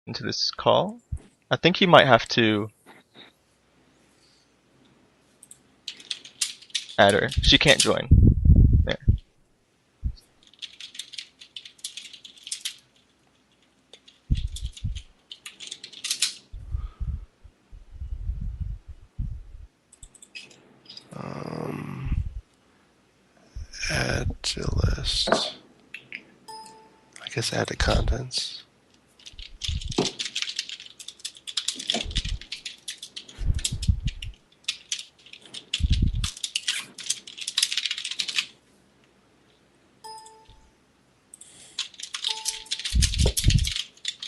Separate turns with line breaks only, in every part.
into this call. I think you might have to add her. She can't join. There.
Add to list. I guess add to contents.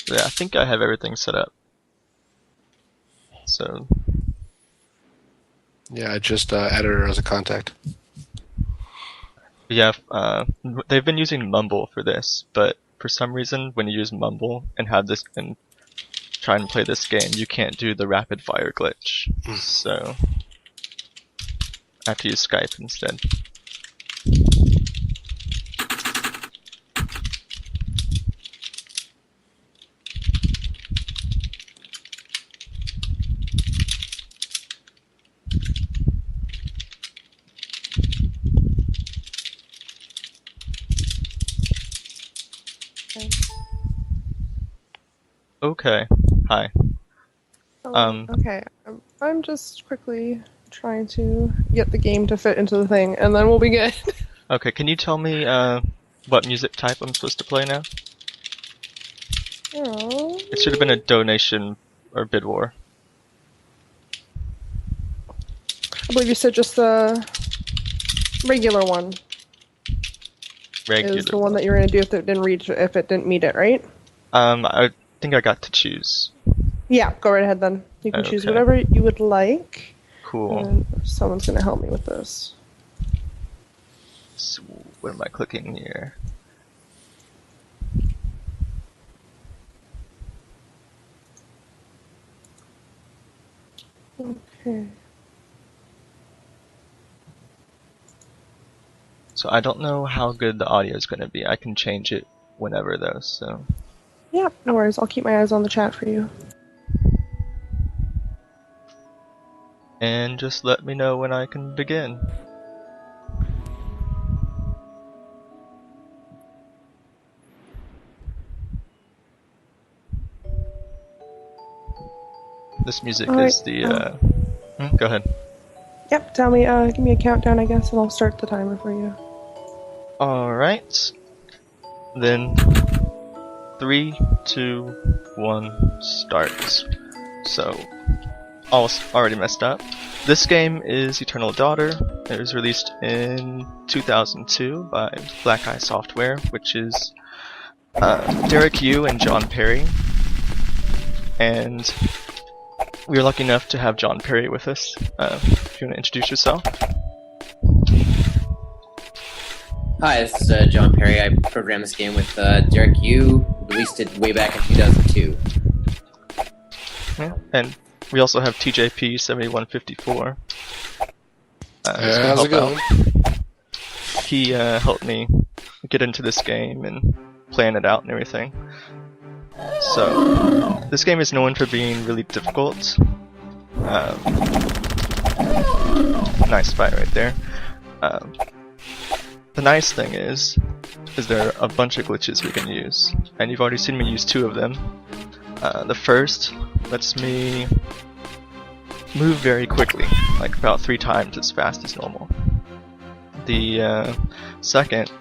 Yeah, I think I have everything set up. So
Yeah, I just added her as a contact.
yeah, they've been using Mumble for this, but for some reason, when you use Mumble and have this and try and play this game, you can't do the rapid fire glitch. So I have to use Skype instead. Okay. Hi.
Okay, I'm just quickly trying to get the game to fit into the thing, and then we'll be good.
Okay, can you tell me what music type I'm supposed to play now?
Oh.
It should have been a donation or bid war.
I believe you said just the regular one
Regular.
is the one that you're going to do if it didn't meet it, right?
I think I got to choose.
Yeah, go right ahead then. You can choose
Okay.
whatever you would like.
Cool.
And someone's going to help me with this.
So, what am I clicking here?
Okay.
So I don't know how good the audio is going to be. I can change it whenever though, so.
Yeah, no worries. I'll keep my eyes on the chat for you.
And just let me know when I can begin. This music is the, go ahead.
Yep, tell me, give me a countdown, I guess, and I'll start the timer for you.
Alright. Then 3, 2, 1, start. So, already messed up. This game is Eternal Daughter. It was released in 2002 by Black Eye Software, which is Derek Yu and John Perry. And we were lucky enough to have John Perry with us. If you want to introduce yourself.
Hi, this is John Perry. I programmed this game with Derek Yu. Released it way back in 2002.
Yeah. And we also have TJP7154.
How's it going?
He helped me get into this game and plan it out and everything. So, this game is known for being really difficult. Nice fight right there. The nice thing is there are a bunch of glitches we can use, and you've already seen me use 2 of them. The first lets me move very quickly, like about 3 times as fast as normal. The second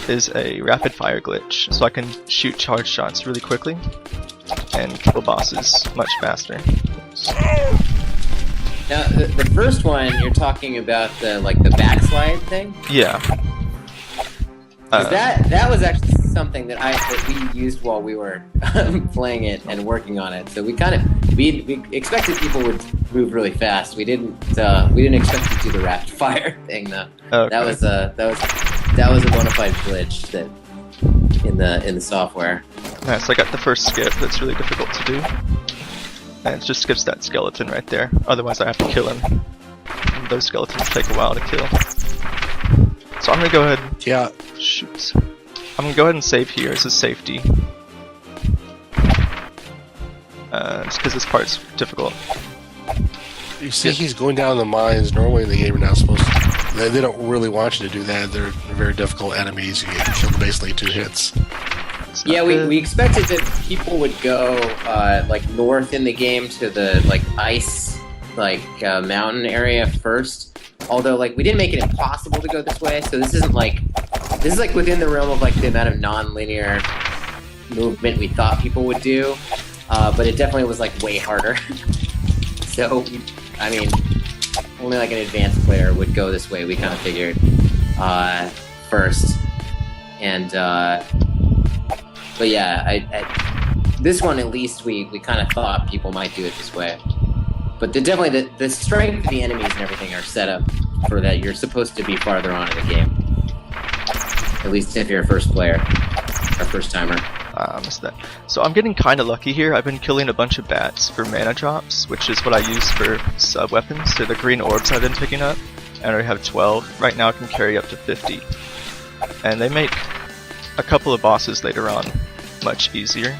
is a rapid fire glitch, so I can shoot charge shots really quickly and kill bosses much faster.
Now, the first one you're talking about the backslide thing.
Yeah.
'Cause that was actually something that we used while we were playing it and working on it. So we expected people would move really fast. We didn't expect to do the rapid fire thing though.
Okay.
That was a bona fide glitch that in the software.
Alright, so I got the first skip that's really difficult to do. And it just skips that skeleton right there. Otherwise I have to kill him. And those skeletons take a while to kill. So I'm gonna go ahead.
Yeah.
Shoot. I'm gonna go ahead and save here as a safety. Just because this part's difficult.
You see, he's going down the mines. Normally, in the game, you're not supposed to. They don't really want you to do that. They're very difficult enemies. You get killed basically 2 hits.
Yeah, we expected that people would go like north in the game to the like ice mountain area first. Although like we didn't make it impossible to go this way, so this is like within the realm of like the amount of non-linear movement we thought people would do. But it definitely was like way harder. So I mean, only like an advanced player would go this way. We kind of figured first, and but yeah, this one at least we kind of thought people might do it this way. But definitely the strength of the enemies and everything are set up for that. You're supposed to be farther on in the game, at least if you're a first player or first timer.
I missed that. So I'm getting kind of lucky here. I've been killing a bunch of bats for mana drops, which is what I use for sub-weapons. They're the green orbs I've been picking up, and I already have 12. Right now I can carry up to 50. And they make a couple of bosses later on much easier.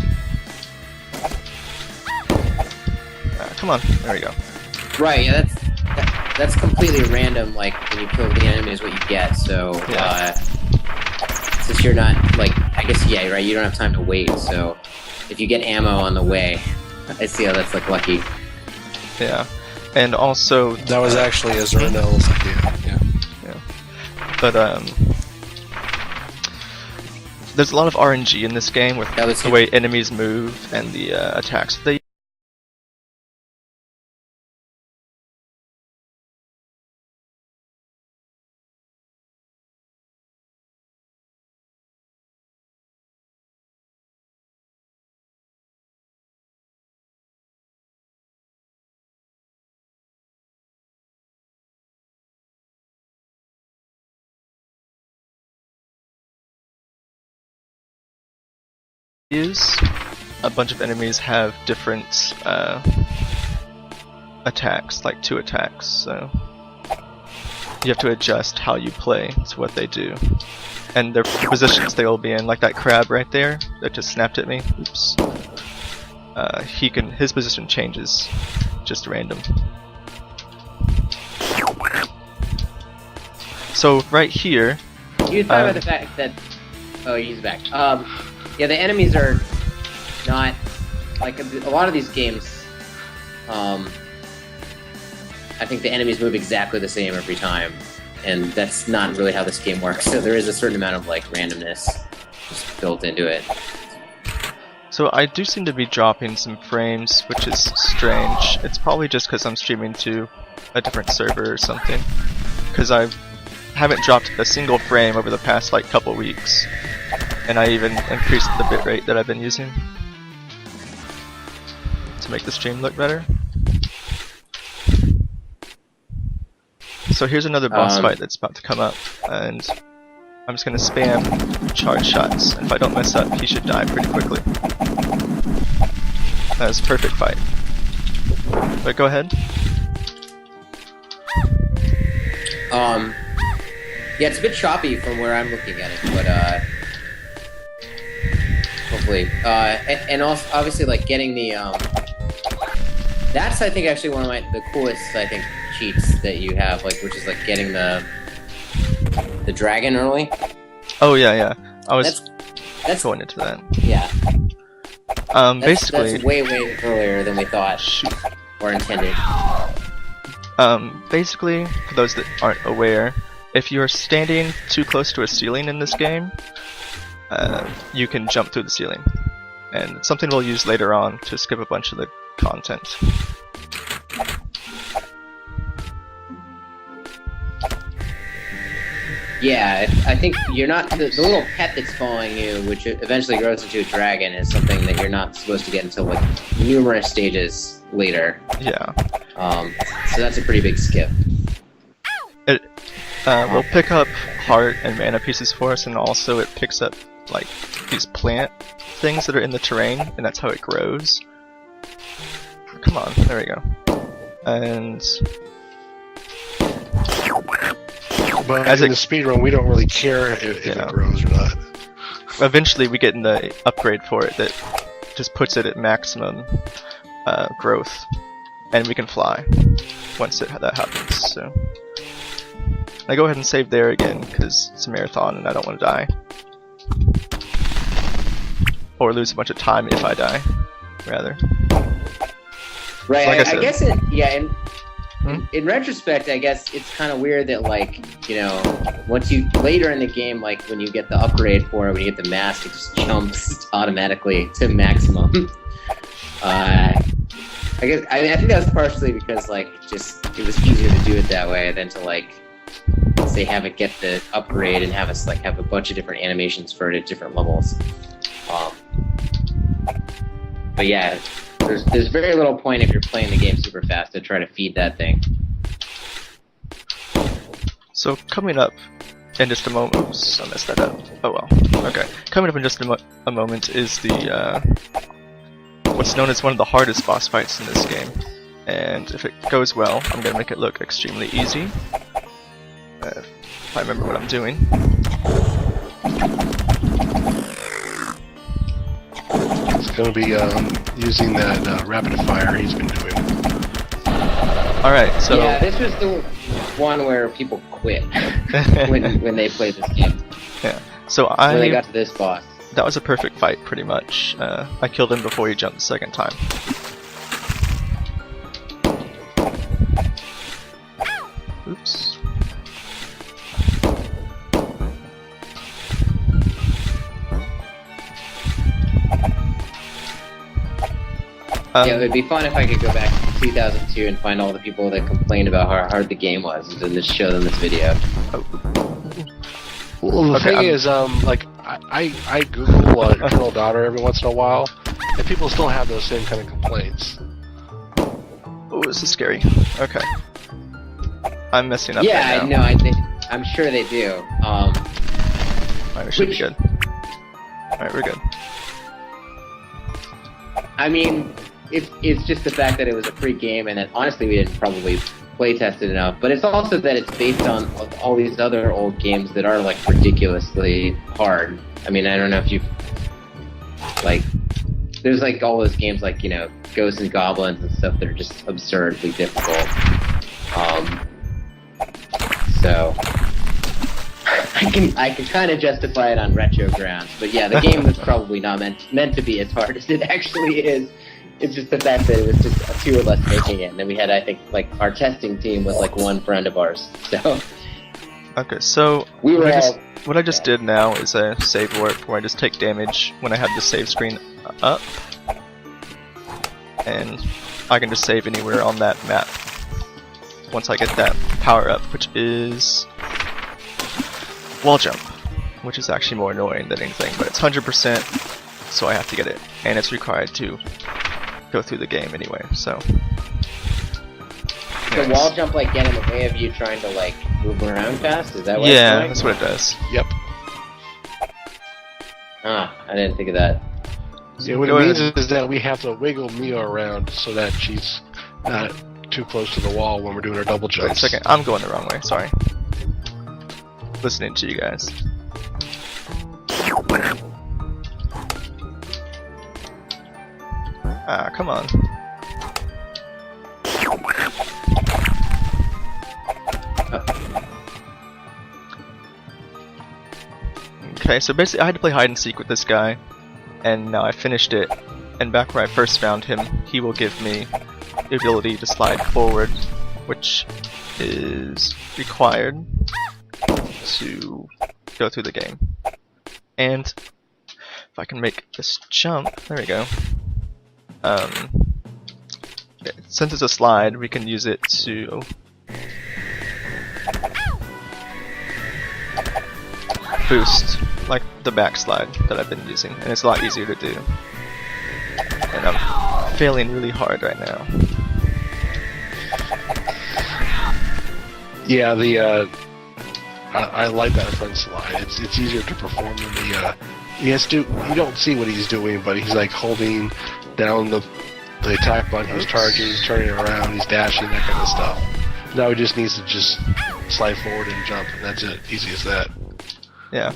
Come on, there we go.
Right, yeah, that's completely random, like, when you kill the enemy is what you get, so,
yeah.
Since you're not, like, I guess, yeah, right, you don't have time to wait, so if you get ammo on the way, I see how that's, like, lucky.
Yeah, and also...
That was actually Azurinel's idea,
yeah. But, there's a lot of RNG in this game with the way enemies move and the attacks that they use. A bunch of enemies have different attacks, like 2 attacks, so you have to adjust how you play to what they do. And their positions they will be in, like that crab right there that just snapped at me. Oops. His position changes, just random. So right here.
You talk about the fact that he's back. Yeah, the enemies are not like a lot of these games. I think the enemies move exactly the same every time, and that's not really how this game works. So there is a certain amount of like randomness just built into it.
So I do seem to be dropping some frames, which is strange. It's probably just because I'm streaming to a different server or something. Because I haven't dropped a single frame over the past like couple weeks. And I even increased the bitrate that I've been using to make the stream look better. So here's another boss fight that's about to come up, and I'm just gonna spam charge shots, and if I don't mess up, he should die pretty quickly. That's a perfect fight. But go ahead.
Yeah, it's a bit choppy from where I'm looking at it, but hopefully, and also obviously like getting the that's I think actually one of the coolest cheats that you have, like, which is like getting the dragon early.
Oh yeah, I was that's going into that.
Yeah.
Basically,
that's way earlier than we thought or intended.
Basically, for those that aren't aware, if you're standing too close to a ceiling in this game, you can jump through the ceiling, and it's something we'll use later on to skip a bunch of the content.
Yeah, I think you're not the little pet that's following you, which eventually grows into a dragon, is something that you're not supposed to get until like numerous stages later.
Yeah.
So that's a pretty big skip.
It will pick up heart and mana pieces for us, and also it picks up like these plant things that are in the terrain, and that's how it grows. Come on, there we go. And
but as in the speedrun, we don't really care if it grows or not.
Eventually we get in the upgrade for it that just puts it at maximum, growth, and we can fly once that happens. So I go ahead and save there again because it's a marathon and I don't want to die, or lose a bunch of time if I die, rather.
Right.
So like
I guess in retrospect, I guess it's kind of weird that, like, you know, once you later in the game, like when you get the upgrade for it, when you get the mask, it just jumps automatically to maximum. I guess I think that was partially because, like, just it was easier to do it that way than to, like, say have it get the upgrade and have us like have a bunch of different animations for it at different levels. But yeah, there's very little point if you're playing the game super fast to try to feed that thing.
So coming up in just a moment, oops, I messed that up. Oh well. Okay. Coming up in just a moment is the what's known as one of the hardest boss fights in this game, and if it goes well, I'm gonna make it look extremely easy. If I remember what I'm doing.
It's going to be using that rapid fire he's been doing.
Alright, so...
Yeah, this was the one where people quit when they played this game.
Yeah, so
when they got to this boss.
That was a perfect fight, pretty much. I killed him before he jumped the second time. Oops.
Yeah, it would be fun if I could go back to 2002 and find all the people that complained about how hard the game was, and then just show them this video.
Well, the thing is, like, I Google Eternal Daughter every once in a while, and people still have those same kind of complaints.
Oh, this is scary. Okay. I'm messing up
yeah,
right now.
I'm sure they do.
Alright, we should be good. Alright, we're good.
I mean, it's just the fact that it was a free game, and that honestly we didn't probably play test it enough. But it's also that it's based on all these other old games that are like ridiculously hard. I mean, I don't know if you've like, there's like all those games like, you know, Ghosts and Goblins and stuff that are just absurdly difficult. So I can kind of justify it on retro grounds, but yeah, the game was probably not meant to be as hard as it actually is. It's just the fact that it was just two of us making it, and then we had, I think, like our testing team was like one friend of ours. So
okay, so
we were
what I just did now is a save warp where I just take damage when I have the save screen up, and I can just save anywhere on that map once I get that power up, which is wall jump, which is actually more annoying than anything, but it's 100%, so I have to get it, and it's required to go through the game anyway, so.
The wall jump like get in the way of you trying to like move around fast? Is that what
yeah,
it's
that's what it does.
Yep.
Ah, I didn't think of that.
Yeah, what it means is that we have to wiggle Mia around so that she's not too close to the wall when we're doing our double
Wait a
jumps.
second, I'm going the wrong way, sorry. Listening to you guys. Ah, come on. Okay, so basically I had to play hide and seek with this guy, and now I finished it, and back where I first found him, he will give me the ability to slide forward, which is required to go through the game. And if I can make this jump, there we go. Since it's a slide, we can use it to boost, like the backslide that I've been using, and it's a lot easier to do. And I'm failing really hard right now.
Yeah, I like that front slide. It's easier to perform than the he has to. You don't see what he's doing, but he's like holding down the attack button. He's charging, he's turning around, he's dashing, that kind of stuff. Now he just needs to just slide forward and jump, and that's it. Easy as that.
Yeah.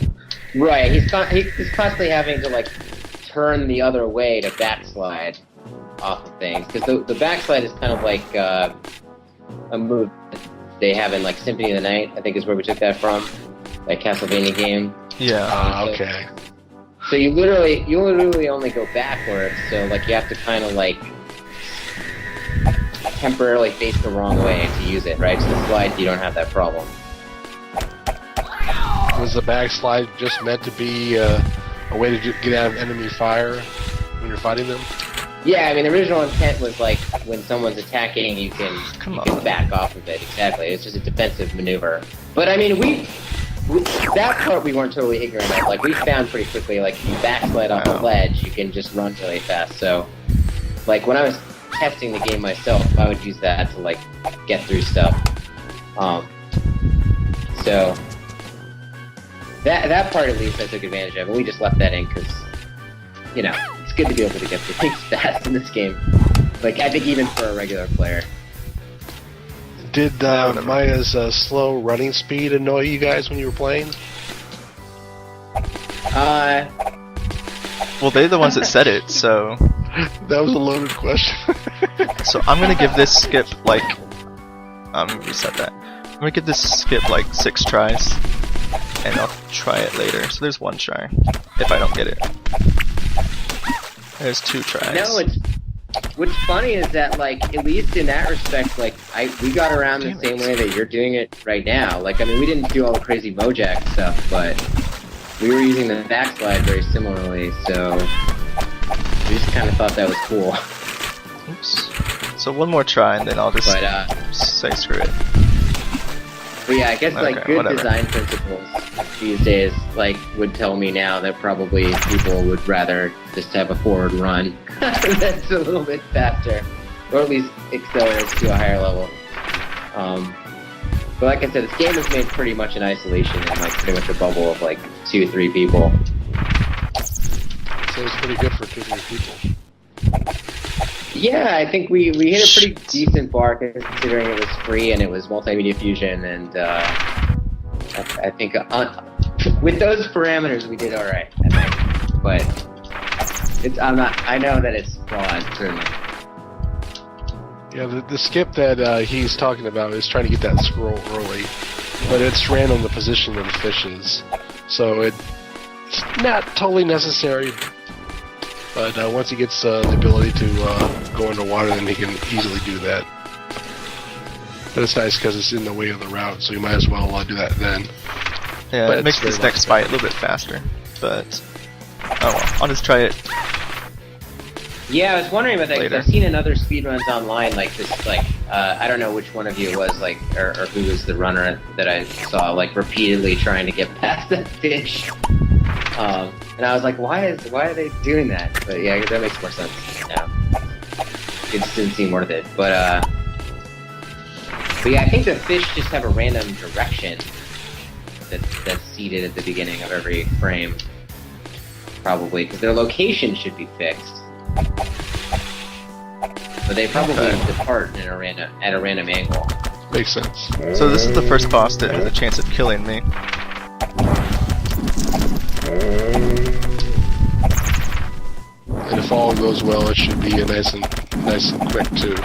Right, he's constantly having to like turn the other way to backslide. off of things, because the backslide is kind of like a move they have in like Symphony of the Night, I think is where we took that from, that Castlevania game.
Yeah.
Okay.
So you literally only go backwards, so like you have to kind of like temporarily face the wrong way to use it, right? So the slide, you don't have that problem.
Was the backslide just meant to be a way to get out of enemy fire when you're fighting them?
Yeah, I mean, the original intent was like when someone's attacking, you can back off of it. Exactly, it's just a defensive maneuver. But I mean, we that part we weren't totally ignorant of. Like we found pretty quickly, like if you backslide off a ledge, you can just run really fast. So, like when I was testing the game myself, I would use that to like get through stuff. So that part at least I took advantage of, and we just left that in because, you know, it's good to be able to get through things fast in this game. Like I think even for a regular player.
Did Maya's slow running speed annoy you guys when you were playing?
Well, they're the ones that said it, so.
That was a loaded question.
So I'm gonna give this skip like. Reset that. I'm gonna give this skip like 6 tries, and I'll try it later. So there's 1 try, if I don't get it. There's 2 tries.
No, what's funny is that, like, at least in that respect, like, we got around the same way that you're doing it right now. Like, I mean, we didn't do all the crazy Mojack stuff, but we were using the backslide very similarly, so we just kind of thought that was cool.
Oops. So 1 more try, and then I'll just say screw it.
But yeah, I guess, like,
Okay,
good
whatever.
design principles these days, like, would tell me now that probably people would rather just have a forward run that's a little bit faster, or at least accelerates to a higher level. But like I said, this game is made pretty much in isolation and like pretty much a bubble of like 2-3 people.
So it's pretty good for 2-3 people.
Yeah, I think we hit a pretty decent bar considering it was free and it was multimedia fusion, and I think with those parameters we did all right. I think, but I know that it's flawed certainly.
Yeah, the skip that he's talking about is trying to get that scroll early, but it's random the position of the fishes, so it's not totally necessary. But once he gets the ability to go underwater, then he can easily do that. But it's nice because it's in the way of the route, so you might as well do that then.
Yeah,
But
it makes
it's
this
very
next fight a little bit faster, but oh well, I'll just try it.
Yeah, I was wondering about that because
Later.
I've seen in other speedruns online, like this, like I don't know which one of you it was, like, or who was the runner that I saw, like repeatedly trying to get past that fish. And I was like, why are they doing that? But yeah, that makes more sense now. It just didn't seem worth it. But yeah, I think the fish just have a random direction that's seated at the beginning of every frame, probably because their location should be fixed. But they probably depart at a random angle.
Makes sense.
So this is the first boss that has a chance of killing me.
And if all goes well, it should be nice and quick too.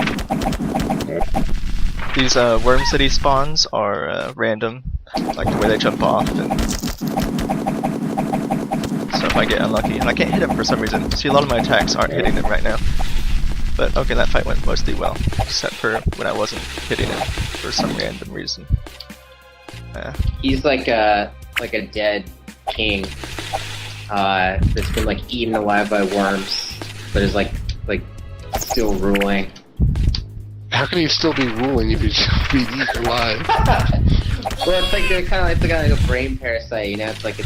These Worm City spawns are random, like the way they jump off, and so if I get unlucky, and I can't hit them for some reason. See, a lot of my attacks aren't hitting them right now. But okay, that fight went mostly well, except for when I wasn't hitting him for some random reason.
He's like a dead king that's been like eaten alive by worms, but is like still ruling.
How can he still be ruling if he's being eaten alive?
Well, it's like they're kind of like a brain parasite, you know. It's like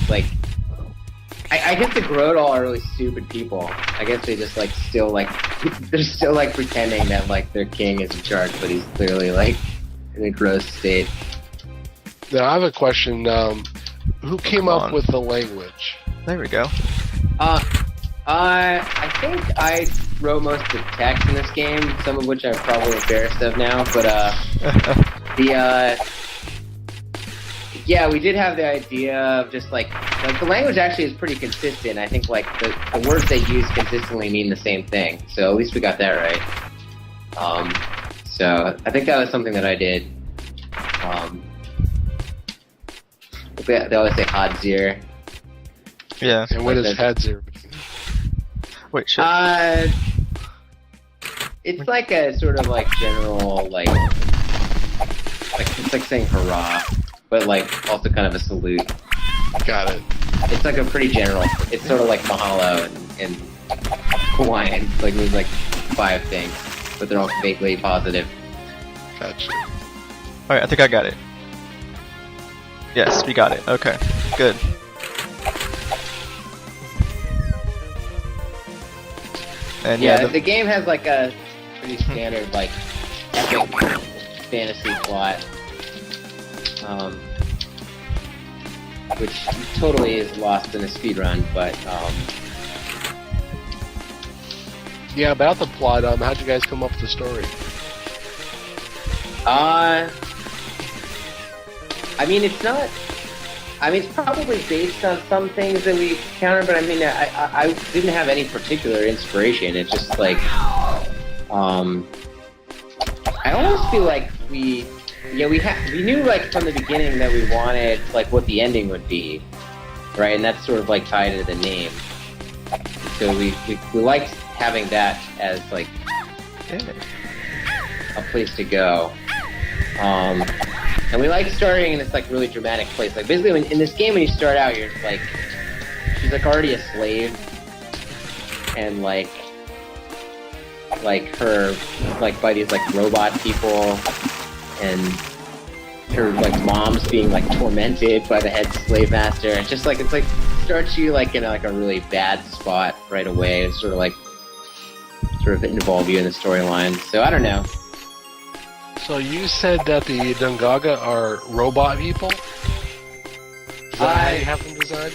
I guess the Grodal are really stupid people. I guess they just like still like they're still like pretending that like their king is in charge, but he's clearly like in a gross state.
Now I have a question. Who came
Come
up
on.
with the language?
There we go.
I think I wrote most of the text in this game, some of which I'm probably embarrassed of now, but yeah, Yeah, we did have the idea of just like the language actually is pretty consistent. I think like the words they use consistently mean the same thing. So at least we got that right. So I think that was something that I did. They always say Hadzir.
Yeah.
And what is Hadzir?
Wait, shit.
It's like a sort of like general like it's like saying hurrah, but like also kind of a salute.
Got it.
It's like a pretty general. It's sort of like mahalo in Hawaiian. Like there's like 5 things, but they're all vaguely positive.
Gotcha.
Alright, I think I got it. Yes, we got it. Okay, good. And
Yeah, the game has like a pretty standard like epic fantasy plot, which totally is lost in a speedrun, but
Yeah, about the plot, how'd you guys come up with the story?
I mean, it's not. I mean, it's probably based on some things that we encountered, but I mean, I didn't have any particular inspiration. It's just like, I almost feel like we knew like from the beginning that we wanted like what the ending would be, right? And that's sort of like tied to the name. So we liked having that as like a place to go. And we like starting in this like really dramatic place. Like basically, in this game, when you start out, you're like, she's like already a slave, and like her like by these like robot people, and her like mom's being like tormented by the head slave master. It's just like it's like starts you like in like a really bad spot right away. It's sort of involve you in the storyline. So I don't know.
So you said that the Dungaga are robot people? Is that how you have them designed?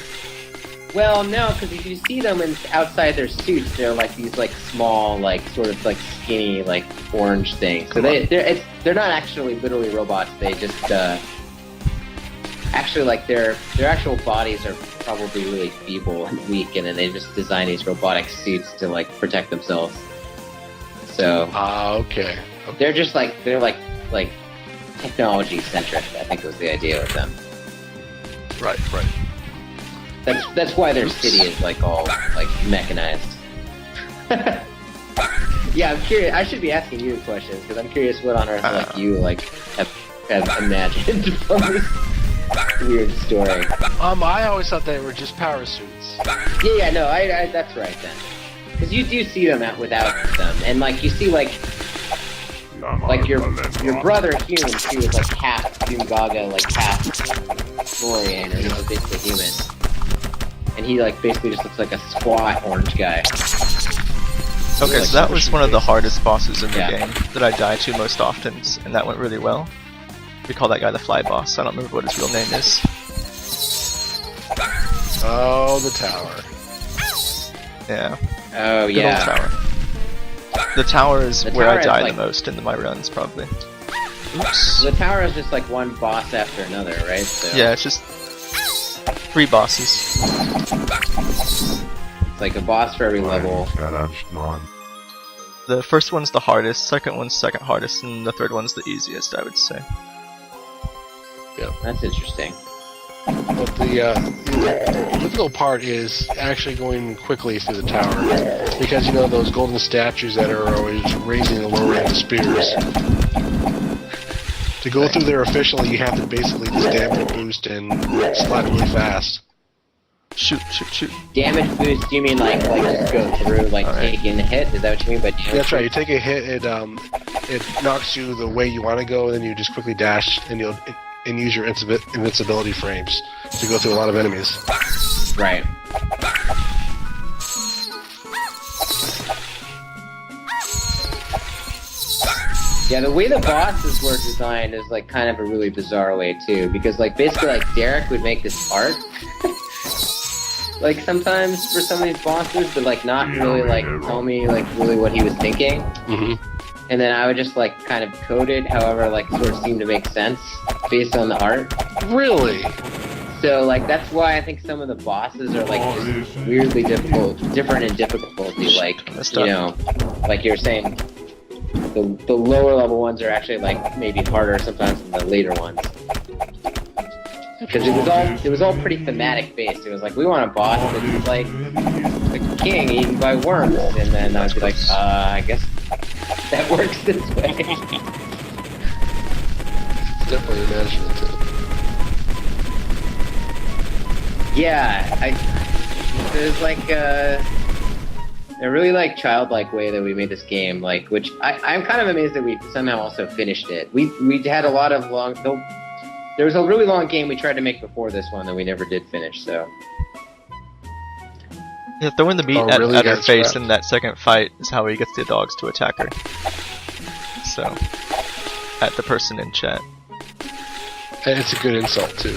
Well, no, because if you see them outside their suits, they're like these like small, like sort of like skinny, like orange things. So they're not actually literally robots. They just actually like their actual bodies are probably really feeble and weak, and then they just design these robotic suits to like protect themselves. So
okay.
they're just like technology centric. I think was the idea with them.
Right.
That's why their city is like all like mechanized. Yeah, I'm curious. I should be asking you questions because I'm curious what on earth like you like have imagined from this weird story.
I always thought they were just power suits.
Yeah, no, I that's right then. Because you do see them out without them, and like you see like your brother Hume too is like half Doomgaga, like half Florian, or he's basically human. And he like basically just looks like a squat orange guy.
Okay, so that was one of the hardest bosses in the game that I die to most often, and that went really well. We call that guy the Fly Boss. I don't remember what his real name is.
Oh, the tower.
Yeah.
Oh,
Good
yeah.
old tower. The tower is
The
where
tower
I die
is,
the most in my runs, probably. Oops.
The tower is just like one boss after another, right? So
Yeah, it's just 3 bosses.
it's like a boss for every level.
The first one's the hardest, second one's second hardest, and the third one's the easiest, I would say.
That's interesting.
But the difficult part is actually going quickly through the tower. Because, you know, those golden statues that are always raising and lowering the spears. To go through there efficiently, you have to basically just damage boost and slide really fast.
Shoot.
Damage boost, you mean like just go through, like taking a hit? Is that what you mean by damage?
That's right, you take a hit, it knocks you the way you want to go, and then you just quickly dash, and and use your invincibility frames to go through a lot of enemies.
Right. Yeah, the way the bosses were designed is like kind of a really bizarre way too, because like basically like Derek would make this art like sometimes for some of these bosses, but like not really like tell me like really what he was thinking.
Mm-hmm.
And then I would just like kind of code it however like sort of seemed to make sense. based on the art.
Really?
So like that's why I think some of the bosses are like just weirdly different in difficulty. Like you know, like you're saying, the lower level ones are actually like maybe harder sometimes than the later ones. Because it was all pretty thematic based. It was like we want a boss that's like the king eaten by worms, and then I'd be like, I guess that works this way.
Definitely imaginative.
Yeah, there's like a really like childlike way that we made this game, like which I'm kind of amazed that we somehow also finished it. We had a lot of there was a really long game we tried to make before this one that we never did finish. So
yeah, throwing the meat at her face in that second fight is how he gets the dogs to attack her. So at the person in chat.
And it's a good insult too.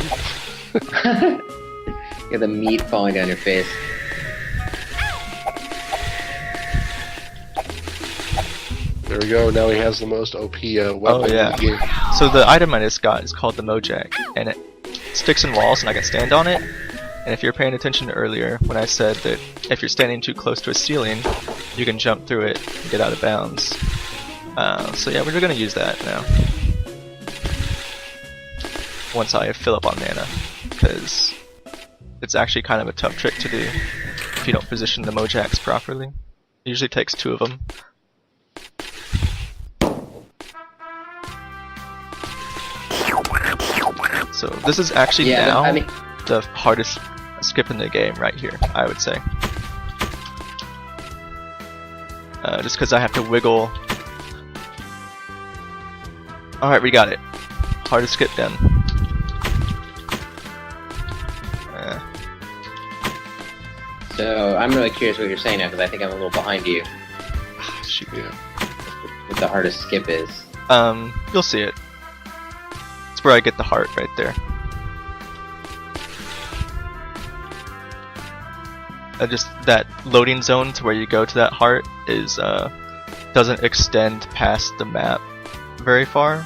Yeah, the meat falling down your face.
There we go. Now he has the most OP weapon
Oh yeah.
in the game.
So the item I just got is called the Mojang, and it sticks in walls, and I can stand on it. And if you're paying attention earlier, when I said that if you're standing too close to a ceiling, you can jump through it and get out of bounds. So yeah, we're gonna use that now. Once I fill up on mana, because it's actually kind of a tough trick to do if you don't position the Mojax properly. It usually takes 2 of them. So this is actually now the hardest skip in the game right here, I would say. Just because I have to wiggle. Alright, we got it. Hardest skip done.
So I'm really curious what you're saying now, because I think I'm a little behind you.
Shoot.
Yeah.
What the hardest skip is.
You'll see it. It's where I get the heart right there. Just that loading zone to where you go to that heart is doesn't extend past the map very far,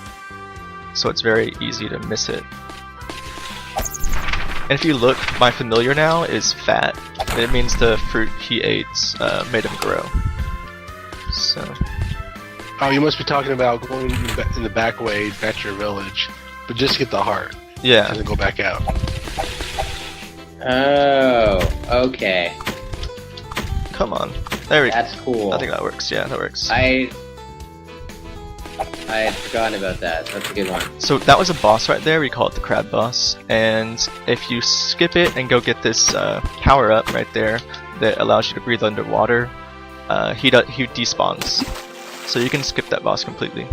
so it's very easy to miss it. And if you look, my familiar now is fat. It means the fruit he ate made him grow. So.
Oh, you must be talking about going in the back way back to your village, but just get the heart.
Yeah.
And then go back out.
Oh, okay.
Come on. There we go.
That's cool.
I think that works. Yeah, that works.
I had forgotten about that. That's a good one.
So that was a boss right there. We call it the crab boss. And if you skip it and go get this power up right there that allows you to breathe underwater, he despawns. So you can skip that boss completely.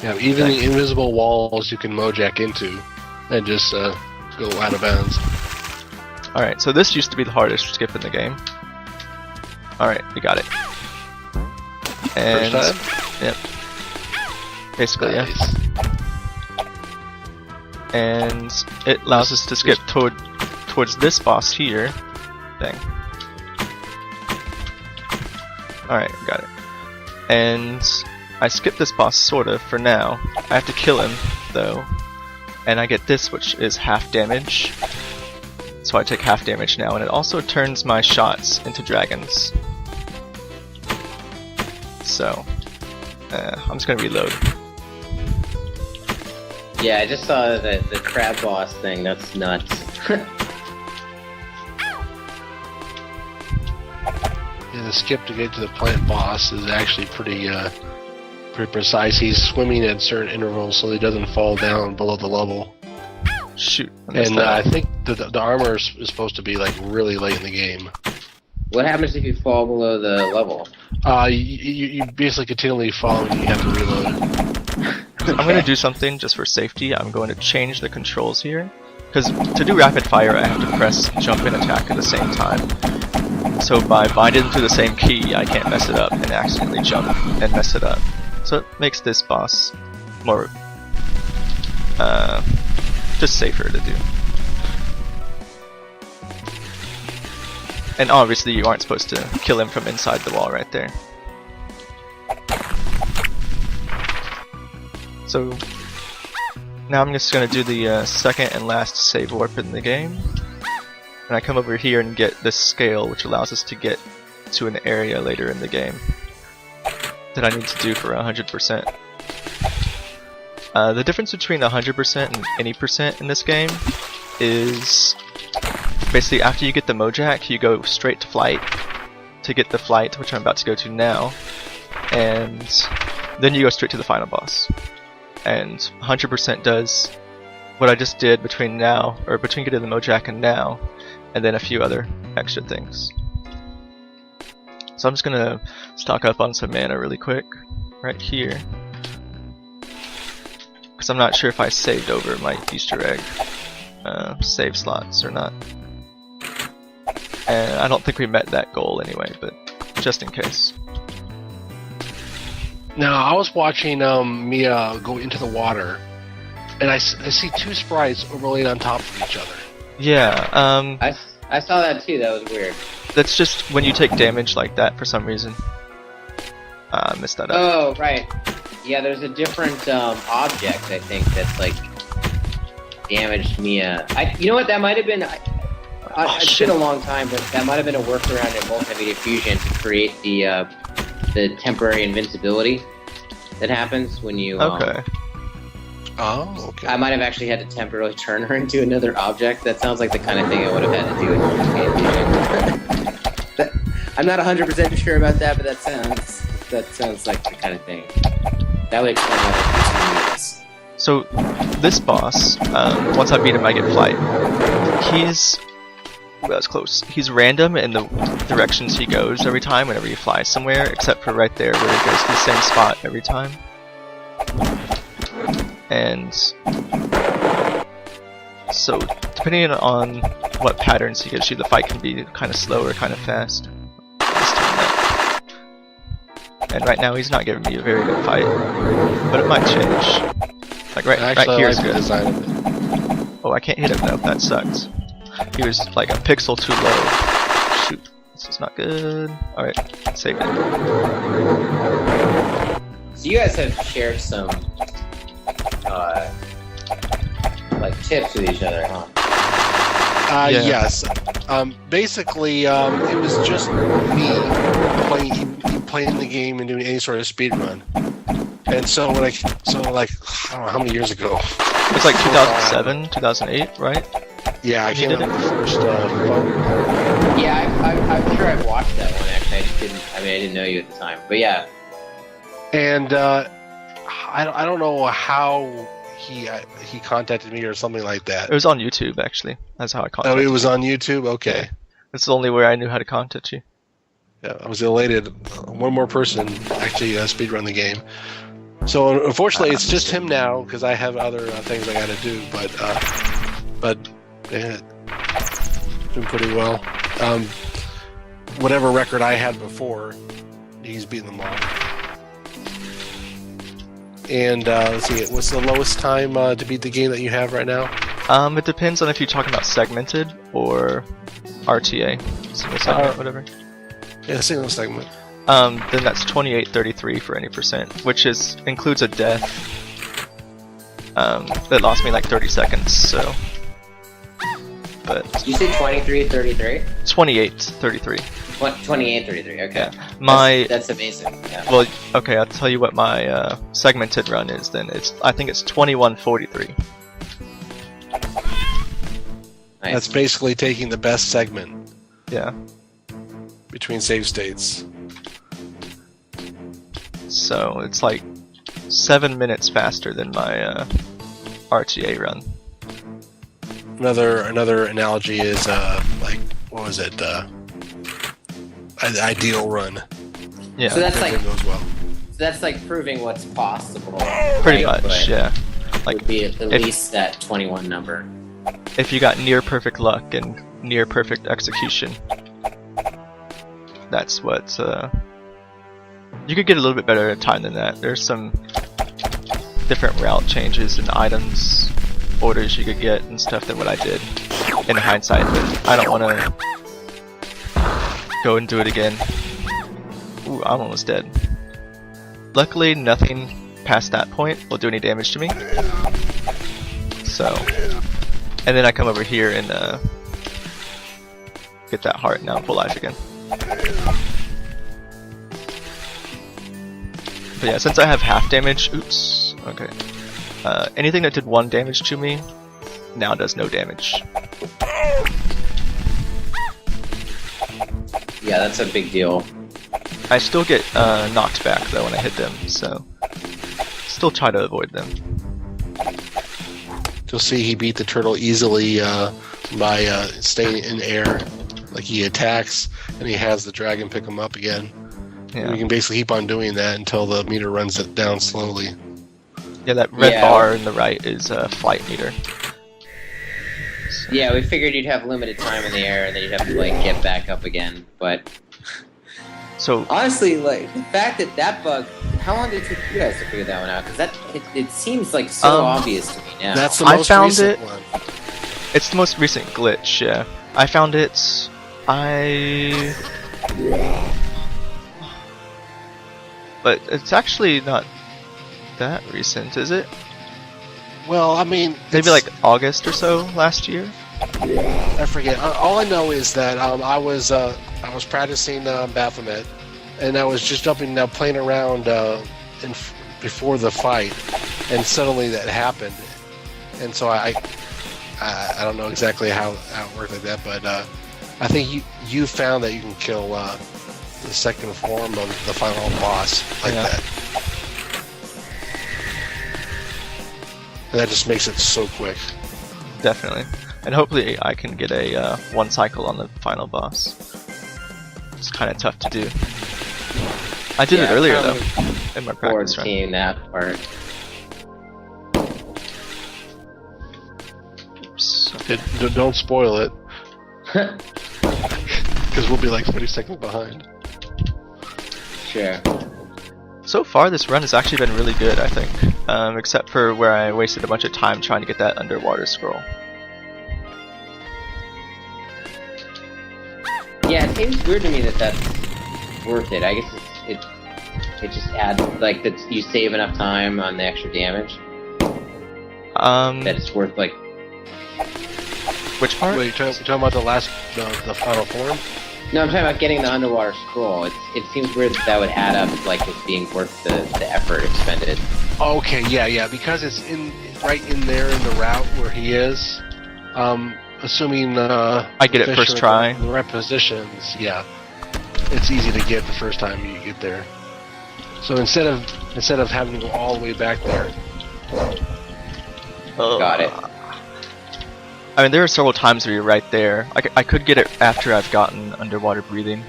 Yeah, even the invisible walls you can Mojack into and just go out of bounds.
Alright, so this used to be the hardest skip in the game. Alright, we got it. And,
First time?
Yep. Basically,
nice.
yeah. And it allows us to skip towards this boss here. Dang. Alright, got it. And I skipped this boss sorta for now. I have to kill him though. And I get this, which is half damage. So I take half damage now, and it also turns my shots into dragons. So, I'm just gonna reload.
Yeah, I just saw the crab boss thing. That's nuts.
Yeah, the skip to get to the plant boss is actually pretty precise. He's swimming at certain intervals so he doesn't fall down below the level.
Shoot.
And I think the armor is supposed to be like really late in the game.
What happens if you fall below the level?
You basically continually fall and you have to reload.
I'm gonna do something just for safety. I'm going to change the controls here. Because to do rapid fire, I have to press jump and attack at the same time. So by binding to the same key, I can't mess it up and accidentally jump and mess it up. So it makes this boss more just safer to do. And obviously you aren't supposed to kill him from inside the wall right there. So now I'm just going to do the second and last save warp in the game. And I come over here and get this scale, which allows us to get to an area later in the game that I need to do for 100%. The difference between 100% and any percent in this game is basically after you get the Mojack, you go straight to flight to get the flight, which I'm about to go to now, and then you go straight to the final boss. And 100% does what I just did between now, or between getting the Mojack and now, and then a few other extra things. So I'm just gonna stock up on some mana really quick, right here, because I'm not sure if I saved over my Easter egg save slots or not. And I don't think we met that goal anyway, but just in case.
Now, I was watching Mia go into the water, and I see two sprites overlaid on top of each other.
Yeah,
I saw that too, that was weird.
that's just when you take damage like that for some reason. I missed that up.
Oh, right. Yeah, there's a different object, I think, that's like damaged Mia. You know what, that might have been... it's been a long time, but that might have been a workaround in Multimedia Fusion to create the temporary invincibility that happens when you...
Okay.
Oh, okay.
I might have actually had to temporarily turn her into another object. That sounds like the kind of thing I would have had to do in Fusion. I'm not 100% sure about that, but that sounds like the kind of thing. That would explain why this.
So, this boss, once I beat him I get flight. Well, that's close. He's random in the directions he goes every time whenever you fly somewhere, except for right there where he goes to the same spot every time. And so, depending on what patterns he gives you, the fight can be kind of slow or kind of fast. And right now he's not giving me a very good fight, but it might change. Like right here is good. Oh, I can't hit him though. That sucks. He was like a pixel too low. Shoot, this is not good. All right, save it.
So you guys have shared some like tips with each other, huh?
Yeah.
Yes. Basically, it was just me playing the game and doing any sort of speed run. And so I don't know how many years ago.
It was like 2007, 2008, right?
Yeah, I can't remember the first phone.
Yeah, I'm sure I've watched that one actually. I didn't know you at the time, but yeah.
And I don't know how he contacted me or something like that.
It was on YouTube actually. That's how I contacted you.
Oh, it was on YouTube? Okay.
Yeah. That's the only way I knew how to contact you.
Yeah, I was elated. One more person actually speedrun the game. So unfortunately, it's just him now because I have other things I got to do. But yeah, doing pretty well. Whatever record I had before, he's beaten them all. And let's see, what's the lowest time to beat the game that you have right now?
It depends on if you're talking about segmented or RTA, single segment, whatever.
Yeah, single segment.
Then that's 28:33 for any percent, which includes a death. That lost me like 30 seconds. So, but
Did you say 23:33?
28:33.
What? 28:33. Okay.
Yeah.
That's amazing. Yeah.
Well, okay, I'll tell you what my segmented run is. Then I think it's 21:43.
Nice.
That's basically taking the best segment
Yeah.
between save states.
So it's like 7 minutes faster than my RTA run.
Another analogy is like, what was it? Ideal run.
Yeah.
So that's like
Everything goes well.
proving what's possible.
Pretty
right?
much,
But
yeah.
It would be at least that 21 number.
If you got near perfect luck and near perfect execution, that's what you could get a little bit better at time than that. There's some different route changes and items orders you could get and stuff than what I did in hindsight, but I don't want to go and do it again. Ooh, I'm almost dead. Luckily nothing past that point will do any damage to me. So, and then I come over here and get that heart. Now I'm full life again. But yeah, since I have half damage, oops, okay. Anything that did 1 damage to me now does no damage.
Yeah, that's a big deal.
I still get knocked back though when I hit them, so still try to avoid them.
You'll see he beat the turtle easily by staying in air. Like he attacks and he has the dragon pick him up again.
Yeah.
And you can basically keep on doing that until the meter runs it down slowly.
Yeah, that red bar in the right is a flight meter. So.
Yeah, we figured you'd have limited time in the air and then you'd have to like get back up again. But
so
honestly, like the fact that bug, how long did it take you guys to figure that one out? Because it seems like so obvious to me now.
That's the most recent one.
It's the most recent glitch. Yeah, I found it. But it's actually not that recent, is it?
Well, I mean,
maybe like August or so last year.
I forget. All I know is that I was practicing Baphomet, and I was just playing around before the fight, and suddenly that happened, and so I don't know exactly how it worked like that, but I think you found that you can kill the second form of the final boss like that. And that just makes it so quick.
Definitely. And hopefully I can get a 1 cycle on the final boss. It's kind of tough to do. I did it earlier though, in my practice run.
Seeing that part.
Oops.
Don't spoil it. Because we'll be like 30 seconds behind.
Sure.
So far this run has actually been really good, I think. Except for where I wasted a bunch of time trying to get that underwater scroll.
Yeah, it seems weird to me that that's worth it. I guess it just adds, like, that you save enough time on the extra damage. That it's worth, like...
Which part?
Wait, you're talking about the final form?
No, I'm talking about getting the underwater scroll. It seems weird that would add up, like, as being worth the effort expended.
Okay, yeah, because it's right in there in the route where he is. Assuming
I get it first try.
The right positions, yeah. It's easy to get the first time you get there. So instead of having to go all the way back there.
Got it.
I mean, there are several times where you're right there. I could get it after I've gotten underwater breathing.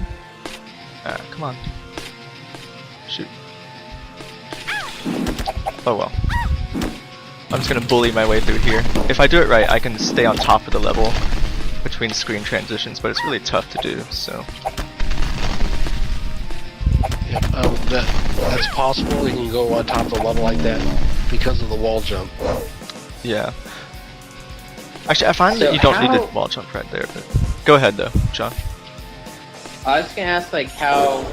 Come on. Shoot. Oh well. I'm just gonna bully my way through here. If I do it right, I can stay on top of the level between screen transitions, but it's really tough to do, so...
Yep, that's possible. You can go on top of the level like that because of the wall jump.
Yeah. Actually, I find that you don't need the wall jump right there, but... Go ahead, though, John.
I was gonna ask, like, how...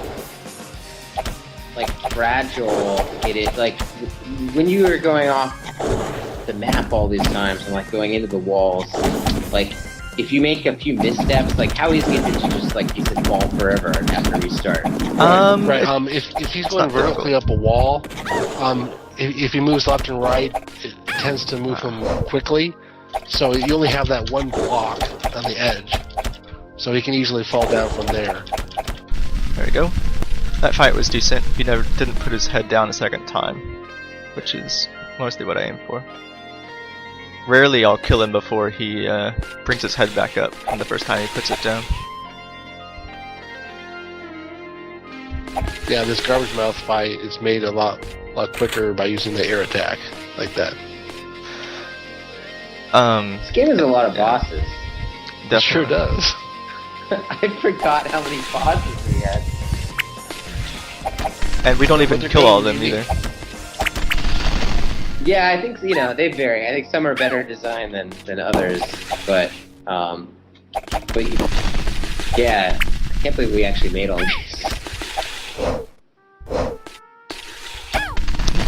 like, fragile it is. Like, when you were going off the map all these times and, like, going into the walls, like, if you make a few missteps, like, how easy is it to just, like you said, fall forever and have to restart?
Right. If he's going vertically up a wall, if he moves left and right, it tends to move him quickly. So you only have that one block on the edge, so he can easily fall down from there.
There we go. That fight was decent. He didn't put his head down a second time, which is mostly what I aim for. Rarely I'll kill him before he brings his head back up from the first time he puts it down.
Yeah, this garbage mouth fight is made a lot quicker by using the air attack like that.
This game has a lot of bosses.
It sure does.
I forgot how many bosses we had.
And we don't even kill all of them either.
Yeah, I think, you know, they vary. I think some are better designed than others, but yeah, I can't believe we actually made all these.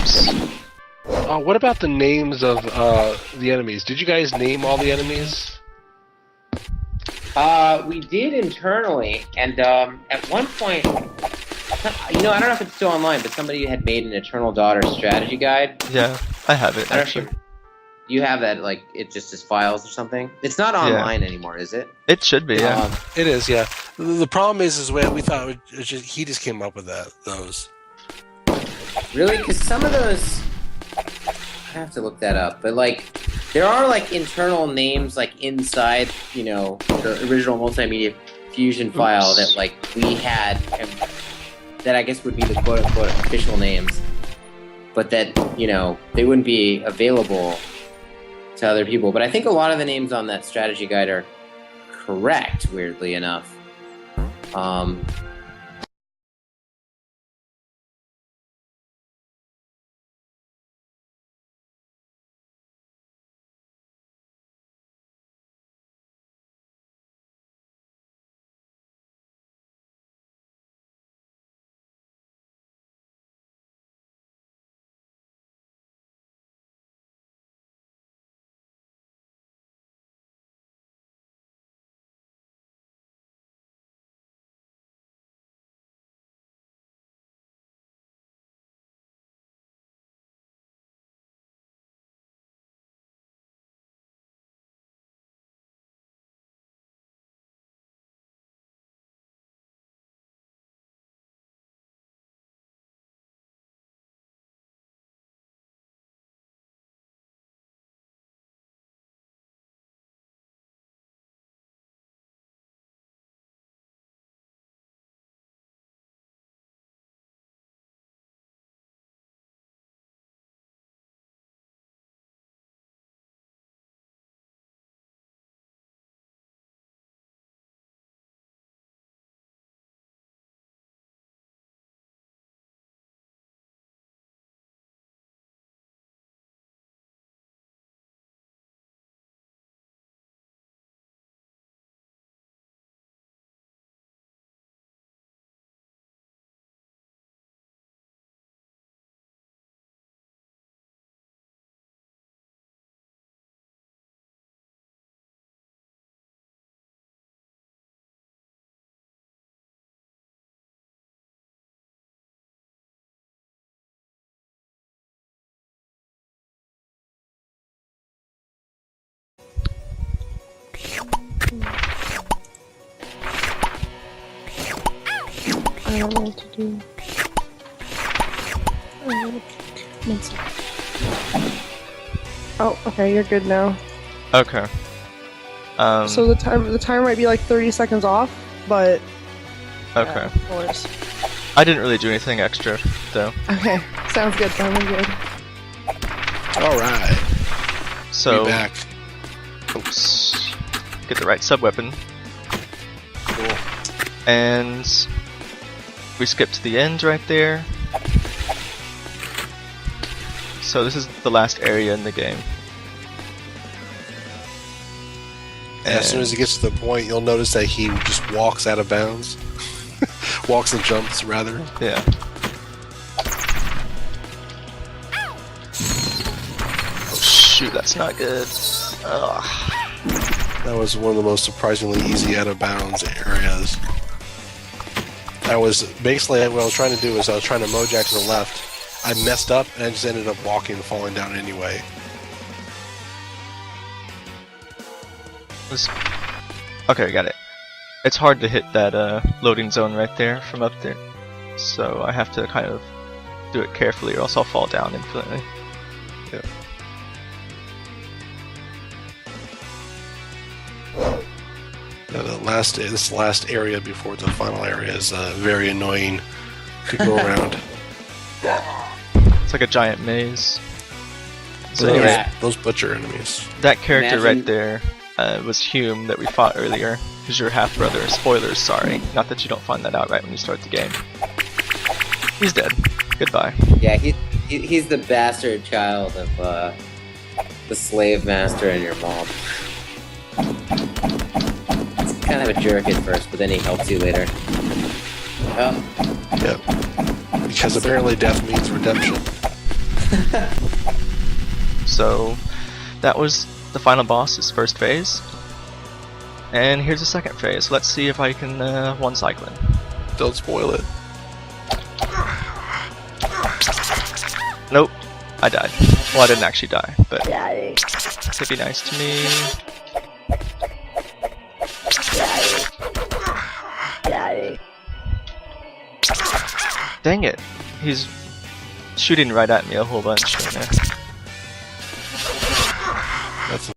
Oops.
What about the names of the enemies? Did you guys name all the enemies?
We did internally, and at one point, I don't know if it's still online, but somebody had made an Eternal Daughter strategy guide.
Yeah, I have it,
I don't
actually.
know if you have that, like, it just as files or something? It's not online anymore, is it?
It should be, yeah.
It is, yeah. The problem is when we thought he just came up with those.
Really? Because some of those... I have to look that up, but, like, there are, like, internal names, like, inside, the original Multimedia Fusion file that, like, we had, and that I guess would be the quote-unquote official names, but that, they wouldn't be available to other people. But I think a lot of the names on that strategy guide are correct, weirdly enough.
I don't know what to do. Oh, okay, you're good now.
Okay.
So the timer might be like 30 seconds off, but
Okay.
of course.
I didn't really do anything extra, though.
Okay, sounds good. Sounds good.
Alright.
So,
Be back.
oops, get the right sub-weapon.
Cool.
And we skip to the end right there. So this is the last area in the game.
And as soon as he gets to the point, you'll notice that he just walks out of bounds. Walks and jumps, rather.
Yeah. Oh shoot, that's not good. Ugh.
That was one of the most surprisingly easy out of bounds areas. I was basically what I was trying to do is I was trying to mojack to the left. I messed up and I just ended up walking and falling down anyway.
Okay, got it. It's hard to hit that loading zone right there from up there, so I have to kind of do it carefully or else I'll fall down infinitely.
Yeah. Yeah, this last area before the final area is very annoying to go around.
It's like a giant maze. So
Those-
anyway,
those butcher enemies.
that character
Imagine-
right there was Hume that we fought earlier. Who's your half brother? Spoilers, sorry. Not that you don't find that out right when you start the game. He's dead. Goodbye.
Yeah, he's the bastard child of the slave master and your mom. He's kind of a jerk at first, but then he helps you later. Oh,
Yep. Because apparently death means redemption.
So that was the final boss's first phase. And here's the second phase. Let's see if I can one cycle it.
Don't spoil it.
Nope, I died. Well, I didn't actually die, but could be nice to me. Dang it, he's shooting right at me a whole bunch right now.
That's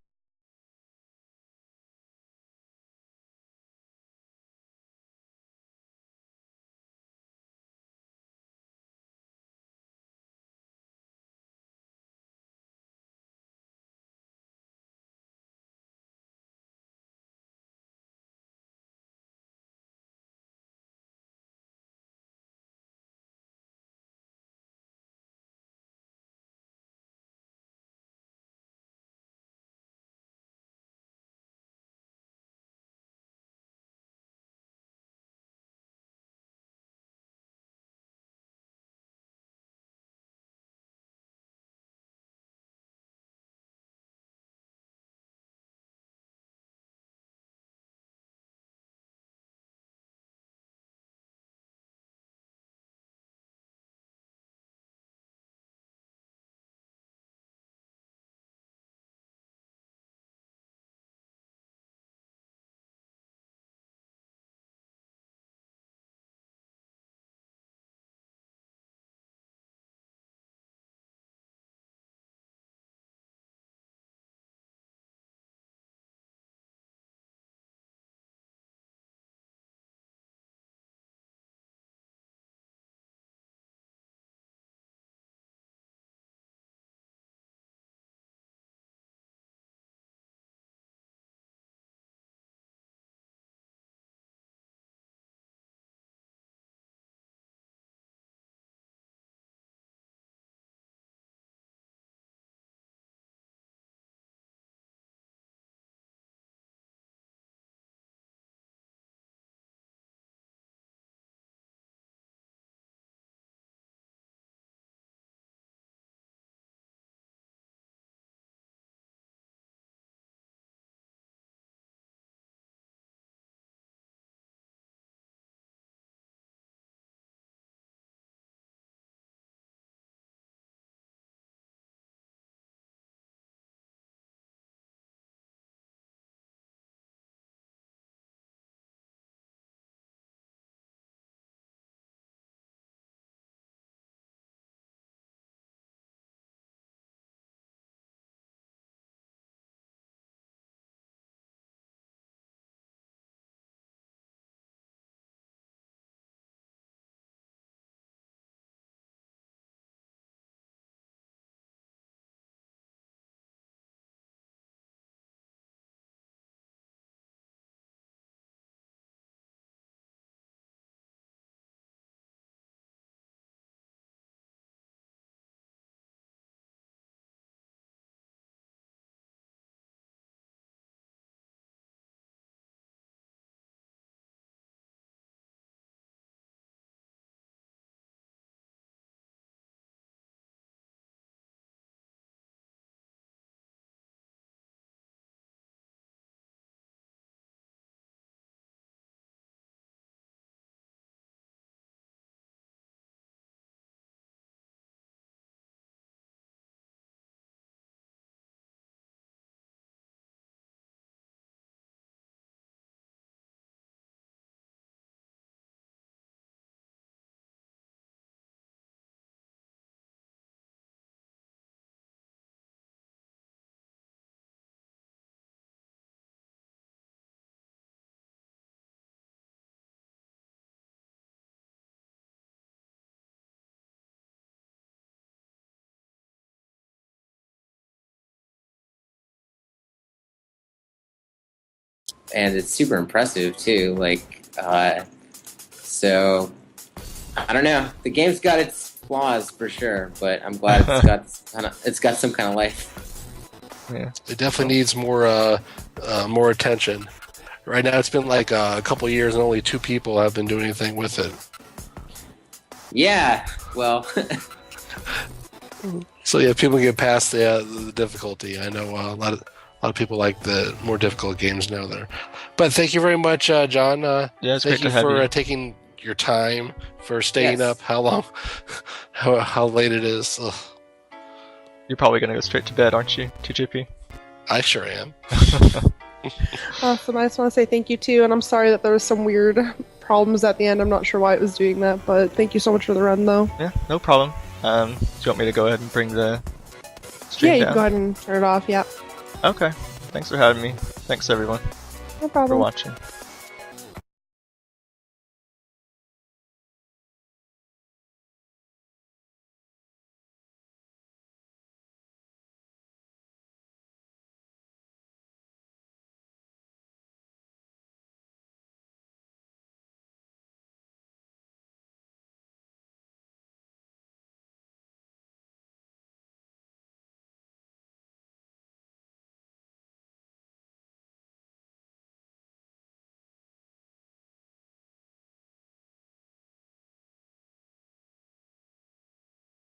and it's super impressive too. Like, so I don't know. The game's got its flaws for sure, but I'm glad it's got some kind of life.
Yeah.
It definitely needs more attention. Right now, it's been like a couple of years, and only 2 people have been doing anything with it.
Yeah, well,
So yeah, people get past the difficulty. I know a lot of people like the more difficult games now there. But thank you very much, John.
Yeah, it's
thank
great
you
to have
for
you.
Taking your time, for staying
Yes.
up. How long? How late it is? Ugh.
You're probably gonna go straight to bed, aren't you, TJP?
I sure am.
Awesome. I just want to say thank you too, and I'm sorry that there was some weird problems at the end. I'm not sure why it was doing that, but thank you so much for the run, though.
Yeah, no problem. Do you want me to go ahead and bring the stream
Yeah, you
down?
can go ahead and turn it off. Yeah,
Okay. Thanks for having me. Thanks everyone
no
for
problem.
watching.